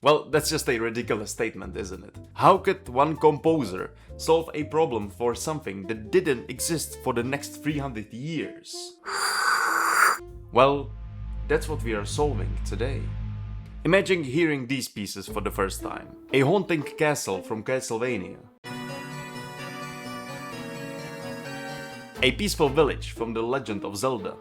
Well, that's just a ridiculous statement, isn't it? How could one composer solve a problem for something that didn't exist for the next 300 years? Well, that's what we are solving today. Imagine hearing these pieces for the first time. A haunting castle from Castlevania. A peaceful village from The Legend of Zelda.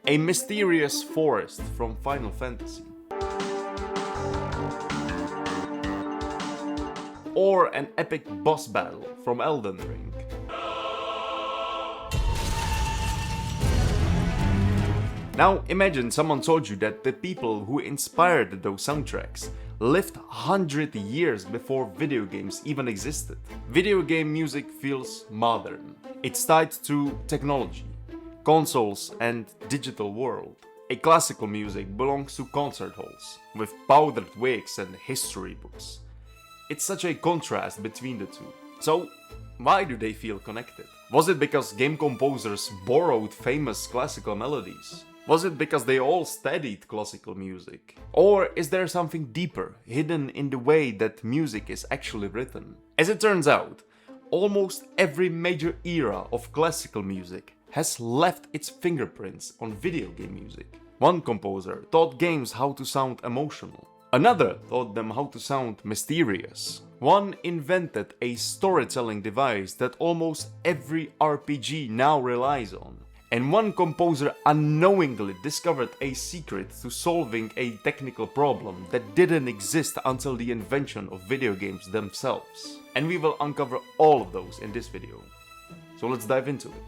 A mysterious forest from Final Fantasy. Or an epic boss battle from Elden Ring. Now imagine someone told you that the people who inspired those soundtracks lived 100 years before video games even existed. Video game music feels modern. It's tied to technology, consoles and digital world. A classical music belongs to concert halls, with powdered wigs and history books. It's such a contrast between the two. So, why do they feel connected? Was it because game composers borrowed famous classical melodies? Was it because they all studied classical music? Or is there something deeper, hidden in the way that music is actually written? As it turns out, almost every major era of classical music has left its fingerprints on video game music. One composer taught games how to sound emotional. Another taught them how to sound mysterious. One invented a storytelling device that almost every RPG now relies on. And one composer unknowingly discovered a secret to solving a technical problem that didn't exist until the invention of video games themselves. And we will uncover all of those in this video. So let's dive into it.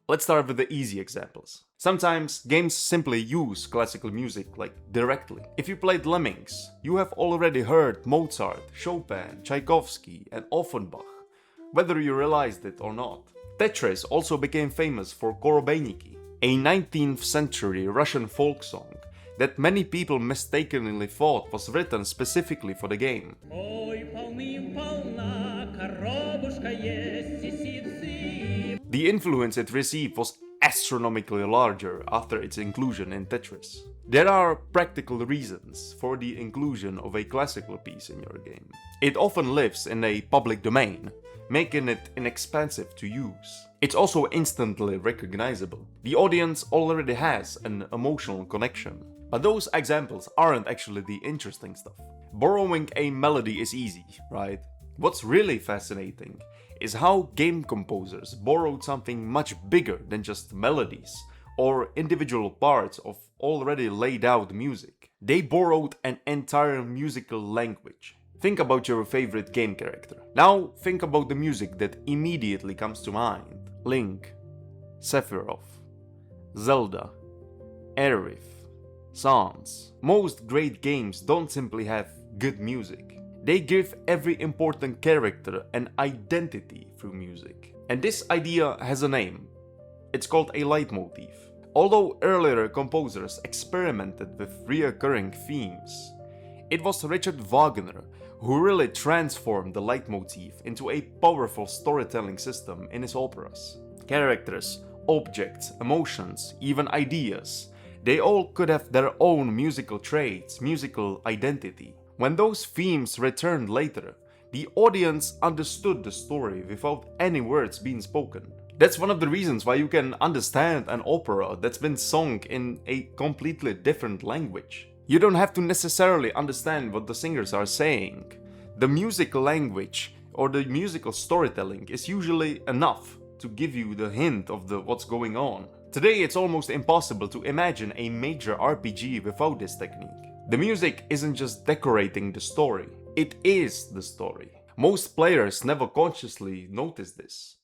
Let's start with the easy examples. Sometimes games simply use classical music directly. If you played Lemmings, you have already heard Mozart, Chopin, Tchaikovsky and Offenbach, whether you realized it or not. Tetris also became famous for Korobeiniki, a 19th century Russian folk song that many people mistakenly thought was written specifically for the game. The influence it received was astronomically larger after its inclusion in Tetris. There are practical reasons for the inclusion of a classical piece in your game. It often lives in a public domain, making it inexpensive to use. It's also instantly recognizable. The audience already has an emotional connection. But those examples aren't actually the interesting stuff. Borrowing a melody is easy, right? What's really fascinating is how game composers borrowed something much bigger than just melodies or individual parts of already laid out music. They borrowed an entire musical language. Think about your favorite game character. Now think about the music that immediately comes to mind. Link, Sephiroth, Zelda, Aerith, Sans. Most great games don't simply have good music. They give every important character an identity through music. And this idea has a name. It's called a leitmotif. Although earlier composers experimented with recurring themes, it was Richard Wagner who really transformed the leitmotif into a powerful storytelling system in his operas. Characters, objects, emotions, even ideas, they all could have their own musical traits, musical identity. When those themes returned later, the audience understood the story without any words being spoken. That's one of the reasons why you can understand an opera that's been sung in a completely different language. You don't have to necessarily understand what the singers are saying. The musical language or the musical storytelling is usually enough to give you the hint of what's going on. Today it's almost impossible to imagine a major RPG without this technique. The music isn't just decorating the story, it is the story. Most players never consciously notice this.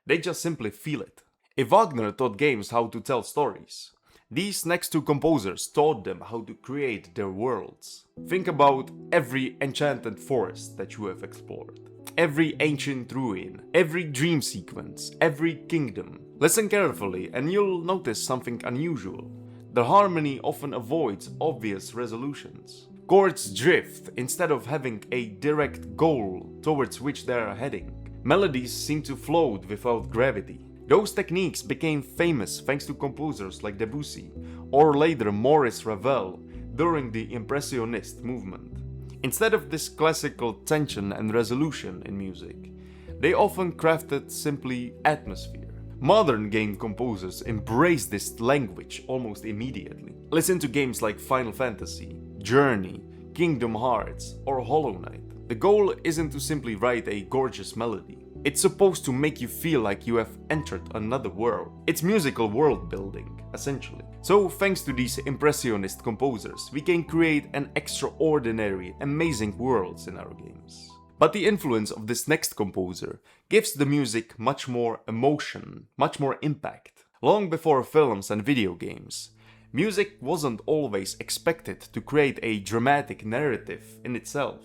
They just simply feel it. If Wagner taught games how to tell stories, these next two composers taught them how to create their worlds. Think about every enchanted forest that you have explored, every ancient ruin, every dream sequence, every kingdom. Listen carefully and you'll notice something unusual. The harmony often avoids obvious resolutions. Chords drift instead of having a direct goal towards which they are heading. Melodies seem to float without gravity. Those techniques became famous thanks to composers like Debussy or later Maurice Ravel during the Impressionist movement. Instead of this classical tension and resolution in music, they often crafted simply atmosphere. Modern game composers embrace this language almost immediately. Listen to games like Final Fantasy, Journey, Kingdom Hearts, or Hollow Knight. The goal isn't to simply write a gorgeous melody. It's supposed to make you feel like you have entered another world. It's musical world building, essentially. So thanks to these impressionist composers, we can create an extraordinary, amazing worlds in our games. But the influence of this next composer gives the music much more emotion, much more impact. Long before films and video games, music wasn't always expected to create a dramatic narrative in itself.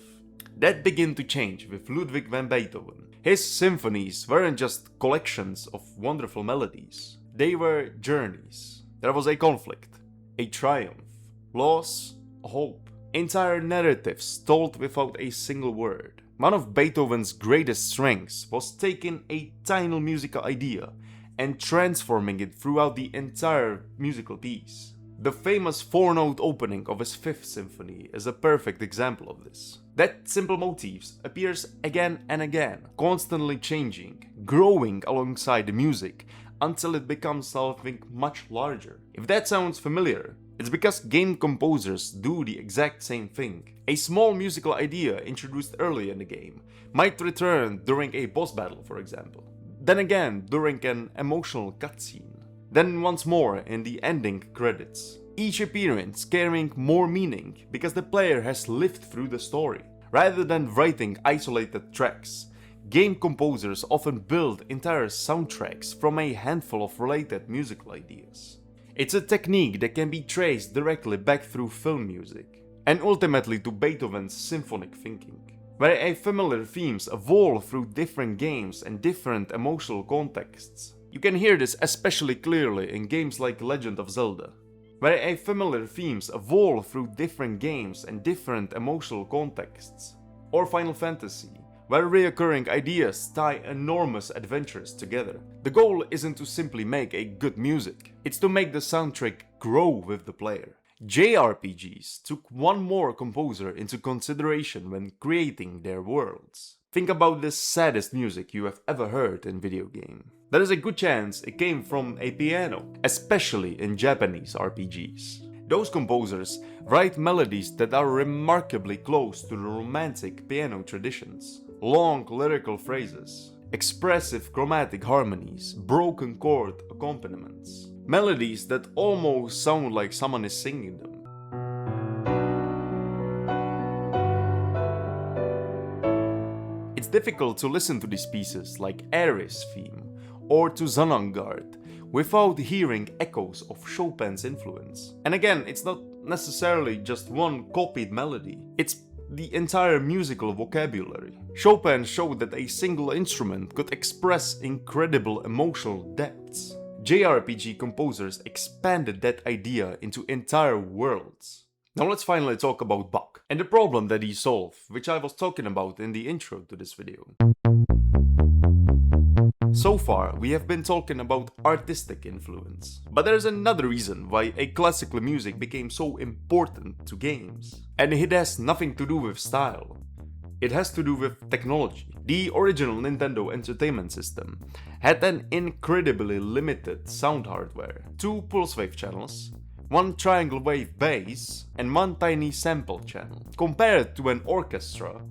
That began to change with Ludwig van Beethoven. His symphonies weren't just collections of wonderful melodies, they were journeys. There was a conflict, a triumph, loss, hope, entire narratives told without a single word. One of Beethoven's greatest strengths was taking a tiny musical idea and transforming it throughout the entire musical piece. The famous four-note opening of his Fifth Symphony is a perfect example of this. That simple motifs appears again and again, constantly changing, growing alongside the music until it becomes something much larger. If that sounds familiar, it's because game composers do the exact same thing. A small musical idea introduced early in the game might return during a boss battle, for example. Then again during an emotional cutscene. Then once more in the ending credits. Each appearance carrying more meaning because the player has lived through the story. Rather than writing isolated tracks, game composers often build entire soundtracks from a handful of related musical ideas. It's a technique that can be traced directly back through film music, and ultimately to Beethoven's symphonic thinking, where a familiar themes evolve through different games and different emotional contexts. You can hear this especially clearly in games like Legend of Zelda, where a familiar themes evolve through different games and different emotional contexts. Or Final Fantasy, where recurring ideas tie enormous adventures together. The goal isn't to simply make a good music, it's to make the soundtrack grow with the player. JRPGs took one more composer into consideration when creating their worlds. Think about the saddest music you have ever heard in video game. There is a good chance it came from a piano, especially in Japanese RPGs. Those composers write melodies that are remarkably close to the romantic piano traditions. Long lyrical phrases, expressive chromatic harmonies, broken chord accompaniments. Melodies that almost sound like someone is singing them. It's difficult to listen to these pieces like Ares theme or to Sonnengarde without hearing echoes of Chopin's influence. And again, it's not necessarily just one copied melody, it's the entire musical vocabulary. Chopin showed that a single instrument could express incredible emotional depths. JRPG composers expanded that idea into entire worlds. Now let's finally talk about Bach and the problem that he solved, which I was talking about in the intro to this video. So far, we have been talking about artistic influence, but there's another reason why a classical music became so important to games. And it has nothing to do with style. It has to do with technology. The original Nintendo Entertainment System had an incredibly limited sound hardware, 2 pulse wave channels, 1 triangle wave bass, and 1 tiny sample channel. Compared to an orchestra,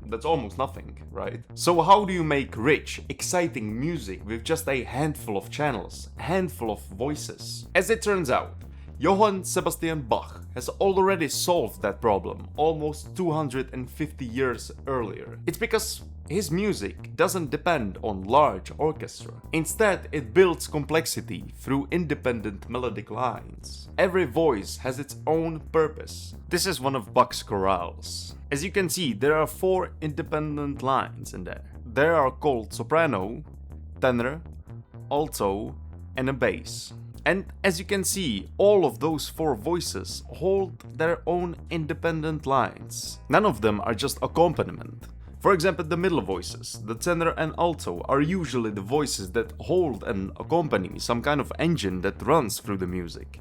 that's almost nothing, right? So how do you make rich, exciting music with just a handful of channels, a handful of voices? As it turns out, Johann Sebastian Bach has already solved that problem almost 250 years earlier. It's because his music doesn't depend on large orchestra. Instead, it builds complexity through independent melodic lines. Every voice has its own purpose. This is one of Bach's chorales. As you can see, there are 4 independent lines in there. They are called soprano, tenor, alto, and a bass. And as you can see, all of those 4 voices hold their own independent lines. None of them are just accompaniment. For example, the middle voices, the tenor and alto, are usually the voices that hold and accompany some kind of engine that runs through the music.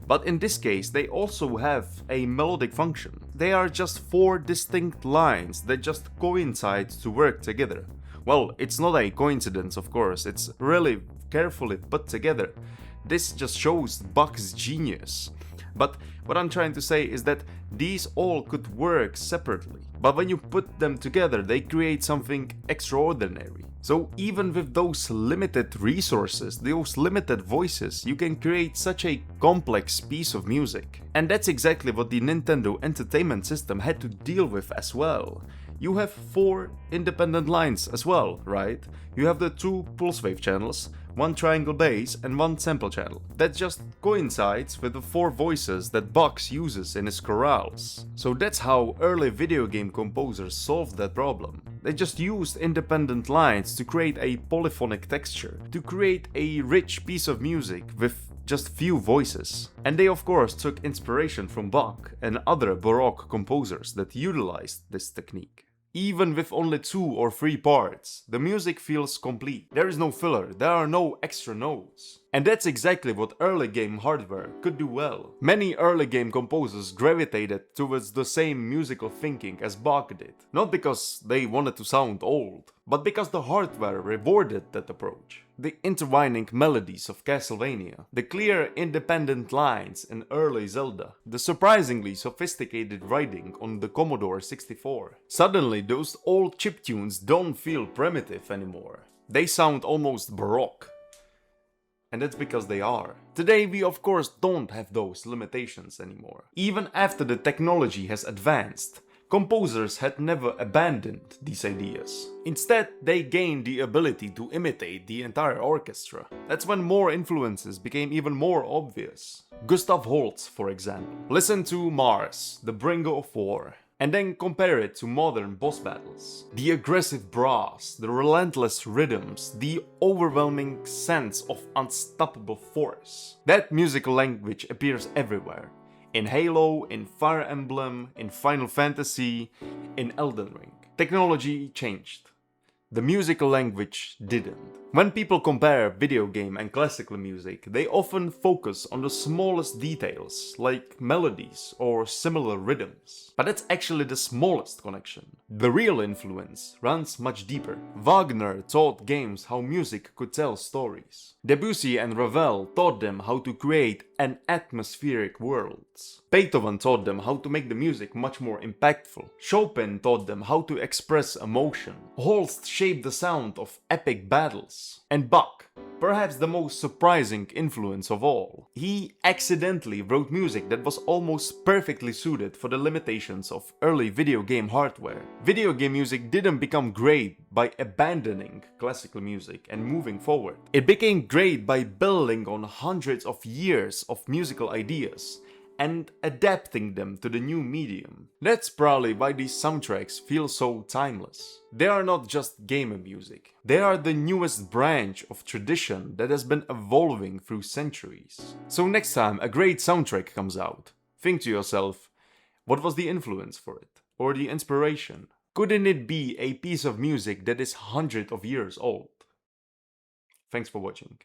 But in this case, they also have a melodic function. They are just four distinct lines that just coincide to work together. Well, it's not a coincidence, of course, it's really carefully put together. This just shows Bach's genius. But what I'm trying to say is that these all could work separately, but when you put them together, they create something extraordinary. So even with those limited resources, those limited voices, you can create such a complex piece of music. And that's exactly what the Nintendo Entertainment System had to deal with as well. You have four independent lines as well, right? You have the two pulse wave channels, one triangle bass and one sample channel. That just coincides with the four voices that Bach uses in his chorales. So that's how early video game composers solved that problem. They just used independent lines to create a polyphonic texture, to create a rich piece of music with just few voices. And they of course took inspiration from Bach and other Baroque composers that utilized this technique. Even with only 2 or 3 parts, the music feels complete. There is no filler, there are no extra notes. And that's exactly what early game hardware could do well. Many early game composers gravitated towards the same musical thinking as Bach did. Not because they wanted to sound old, but because the hardware rewarded that approach. The intertwining melodies of Castlevania, the clear independent lines in early Zelda, the surprisingly sophisticated writing on the Commodore 64. Suddenly those old chiptunes don't feel primitive anymore. They sound almost baroque. And that's because they are. Today we of course don't have those limitations anymore. Even after the technology has advanced, composers had never abandoned these ideas. Instead, they gained the ability to imitate the entire orchestra. That's when more influences became even more obvious. Gustav Holst, for example. Listen to Mars, the bringer of war, and then compare it to modern boss battles. The aggressive brass, the relentless rhythms, the overwhelming sense of unstoppable force. That musical language appears everywhere. In Halo, in Fire Emblem, in Final Fantasy, in Elden Ring. Technology changed. The musical language didn't. When people compare video game and classical music, they often focus on the smallest details, like melodies or similar rhythms. But that's actually the smallest connection. The real influence runs much deeper. Wagner taught games how music could tell stories. Debussy and Ravel taught them how to create an atmospheric world. Beethoven taught them how to make the music much more impactful. Chopin taught them how to express emotion. Holst shaped the sound of epic battles. And Bach, perhaps the most surprising influence of all. He accidentally wrote music that was almost perfectly suited for the limitations of early video game hardware. Video game music didn't become great by abandoning classical music and moving forward. It became great by building on hundreds of years of musical ideas and adapting them to the new medium. That's probably why these soundtracks feel so timeless. They are not just gamer music. They are the newest branch of tradition that has been evolving through centuries. So next time a great soundtrack comes out, think to yourself, what was the influence for it? Or the inspiration? Couldn't it be a piece of music that is hundreds of years old? Thanks for watching.